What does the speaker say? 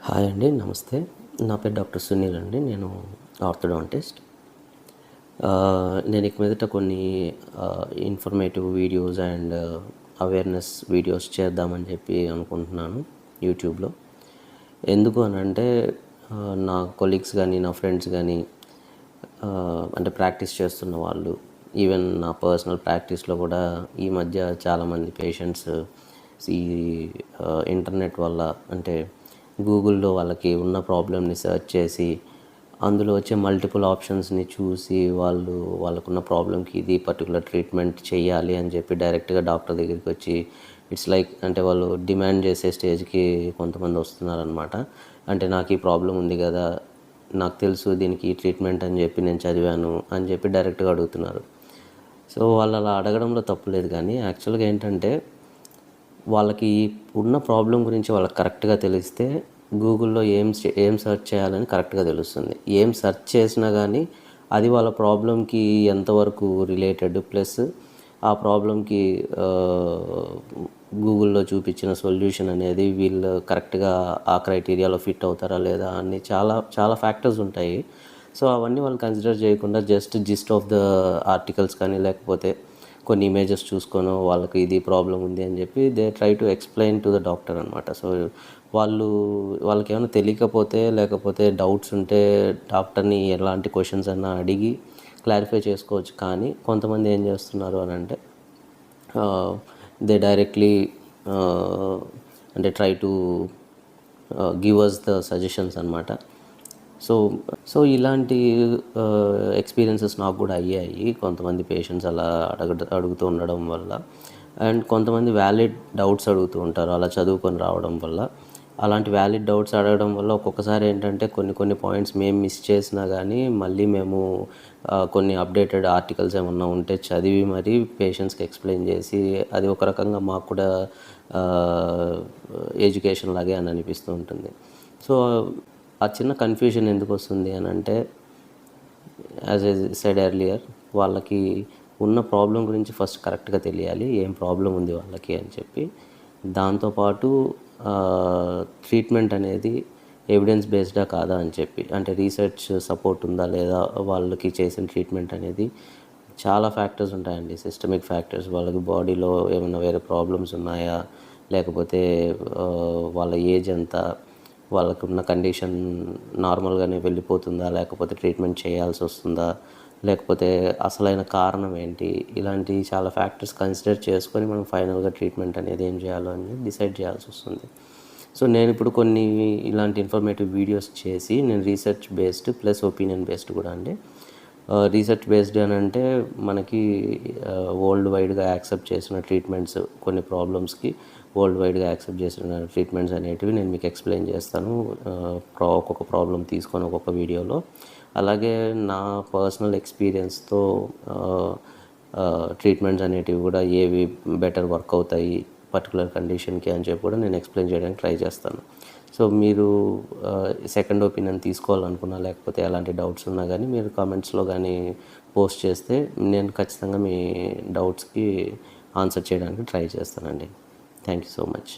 Hi అండి, నమస్తే. నా పేరు డాక్టర్ సునీల్ అండి. నేను ఆర్థోడాంటిస్ట్. నేను ఇక మీదట కొన్ని informative videos and awareness videos చేద్దామని చెప్పి అనుకుంటున్నాను యూట్యూబ్లో. ఎందుకు అని అంటే నా కొలీగ్స్ కానీ, నా ఫ్రెండ్స్ కానీ, అంటే ప్రాక్టీస్ చేస్తున్న వాళ్ళు, ఈవెన్ నా పర్సనల్ ప్రాక్టీస్లో కూడా ఈ మధ్య చాలామంది పేషెంట్స్ ఈ ఇంటర్నెట్ వల్ల, అంటే గూగుల్లో వాళ్ళకి ఉన్న ప్రాబ్లమ్ని సెర్చ్ చేసి అందులో వచ్చే మల్టిపుల్ ఆప్షన్స్ని చూసి వాళ్ళకున్న ప్రాబ్లంకి ఇది పర్టికులర్ ట్రీట్మెంట్ చేయాలి అని చెప్పి డైరెక్ట్గా డాక్టర్ దగ్గరికి వచ్చి ఇట్స్ లైక్, అంటే వాళ్ళు డిమాండ్ చేసే స్టేజ్కి కొంతమంది వస్తున్నారనమాట. అంటే నాకు ఈ ప్రాబ్లం ఉంది కదా, నాకు తెలుసు దీనికి ఈ ట్రీట్మెంట్ అని చెప్పి నేను చదివాను అని చెప్పి డైరెక్ట్గా అడుగుతున్నారు. సో వాళ్ళు అలా అడగడంలో తప్పులేదు, కానీ యాక్చువల్గా ఏంటంటే వాళ్ళకి ఉన్న ప్రాబ్లం గురించి వాళ్ళకి కరెక్ట్గా తెలిస్తే గూగుల్లో ఏం సెర్చ్ చేయాలని కరెక్ట్గా తెలుస్తుంది. ఏం సెర్చ్ చేసినా కానీ అది వాళ్ళ ప్రాబ్లంకి ఎంతవరకు రిలేటెడ్, ప్లస్ ఆ ప్రాబ్లంకి గూగుల్లో చూపించిన సొల్యూషన్ అనేది వీళ్ళు కరెక్ట్గా ఆ క్రైటీరియాలో ఫిట్ అవుతారా లేదా అని చాలా చాలా ఫ్యాక్టర్స్ ఉంటాయి. సో అవన్నీ వాళ్ళు కన్సిడర్ చేయకుండా జిస్ట్ ఆఫ్ ద ఆర్టికల్స్ కానీ, లేకపోతే కొన్ని ఇమేజెస్ చూసుకొని వాళ్ళకి ఇది ప్రాబ్లం ఉంది అని చెప్పి they try to explain to the doctor అనమాట. సో వాళ్ళకి ఏమైనా తెలియకపోతే, లేకపోతే డౌట్స్ ఉంటే డాక్టర్ని ఎలాంటి క్వశ్చన్స్ అన్నా అడిగి క్లారిఫై చేసుకోవచ్చు. కానీ కొంతమంది ఏం చేస్తున్నారు అని అంటే దే డైరెక్ట్లీ అంటే try to give us the suggestions అనమాట. సో ఇలాంటి ఎక్స్పీరియన్సెస్ నాకు కూడా అయ్యాయి. కొంతమంది పేషెంట్స్ అలా అడుగుతూ ఉండడం వల్ల, అండ్ కొంతమంది వ్యాలిడ్ డౌట్స్ అడుగుతూ ఉంటారు అలా చదువుకొని రావడం వల్ల. అలాంటి వ్యాలిడ్ డౌట్స్ అడగడం వల్ల ఒక్కొక్కసారి ఏంటంటే కొన్ని పాయింట్స్ మేము మిస్ చేసినా కానీ మళ్ళీ మేము కొన్ని అప్డేటెడ్ ఆర్టికల్స్ ఏమన్నా ఉంటే చదివి మరీ పేషెంట్స్కి ఎక్స్ప్లెయిన్ చేసి, అది ఒక రకంగా మాకు కూడా ఎడ్యుకేషన్ లాగే అని అనిపిస్తూ ఉంటుంది. సో ఆ చిన్న కన్ఫ్యూజన్ ఎందుకు వస్తుంది అని అంటే, యాజ్ ఐ సెడ్ ఎర్లియర్, వాళ్ళకి ఉన్న ప్రాబ్లం గురించి ఫస్ట్ కరెక్ట్గా తెలియాలి, ఏం ప్రాబ్లం ఉంది వాళ్ళకి అని చెప్పి. దాంతోపాటు ట్రీట్మెంట్ అనేది ఎవిడెన్స్ బేస్డా కాదా అని చెప్పి, అంటే రీసెర్చ్ సపోర్ట్ ఉందా లేదా వాళ్ళకి చేసిన ట్రీట్మెంట్ అనేది. చాలా ఫ్యాక్టర్స్ ఉంటాయండి, సిస్టమిక్ ఫ్యాక్టర్స్. వాళ్ళకి బాడీలో ఏమైనా వేరే ప్రాబ్లమ్స్ ఉన్నాయా, లేకపోతే వాళ్ళ ఏజ్ ఎంత, వాళ్ళకు ఉన్న కండిషన్ నార్మల్గానే వెళ్ళిపోతుందా, లేకపోతే ట్రీట్మెంట్ చేయాల్సి వస్తుందా, లేకపోతే అసలైన కారణం ఏంటి, ఇలాంటి చాలా ఫ్యాక్టర్స్ కన్సిడర్ చేసుకొని మనం ఫైనల్గా ట్రీట్మెంట్ అనేది ఏం చేయాలో అని డిసైడ్ చేయాల్సి వస్తుంది. సో నేను ఇప్పుడు కొన్ని ఇలాంటి ఇన్ఫర్మేటివ్ వీడియోస్ చేసి, నేను research based plus opinion based కూడా అండి. రీసెర్చ్ బేస్డ్ అని అంటే మనకి వరల్డ్ వైడ్గా యాక్సెప్ట్ చేసిన ట్రీట్మెంట్స్, కొన్ని ప్రాబ్లమ్స్కి వరల్డ్ వైడ్గా యాక్సెప్ట్ చేసిన ట్రీట్మెంట్స్ అనేటివి నేను మీకు ఎక్స్ప్లెయిన్ చేస్తాను ఒక్కొక్క ప్రాబ్లం తీసుకొని ఒక్కొక్క వీడియోలో. అలాగే నా పర్సనల్ ఎక్స్పీరియన్స్తో ట్రీట్మెంట్స్ అనేటివి కూడా ఏవి బెటర్ వర్క్ అవుతాయి పర్టికులర్ కండిషన్కి అని చెప్పి కూడా నేను ఎక్స్ప్లెయిన్ చేయడానికి ట్రై చేస్తాను. సో మీరు సెకండ్ ఒపీనియన్ తీసుకోవాలనుకున్నా, లేకపోతే ఎలాంటి డౌట్స్ ఉన్నా కానీ మీరు కామెంట్స్లో కానీ పోస్ట్ చేస్తే నేను ఖచ్చితంగా మీ డౌట్స్కి ఆన్సర్ చేయడానికి ట్రై చేస్తానండి. Thank you so much.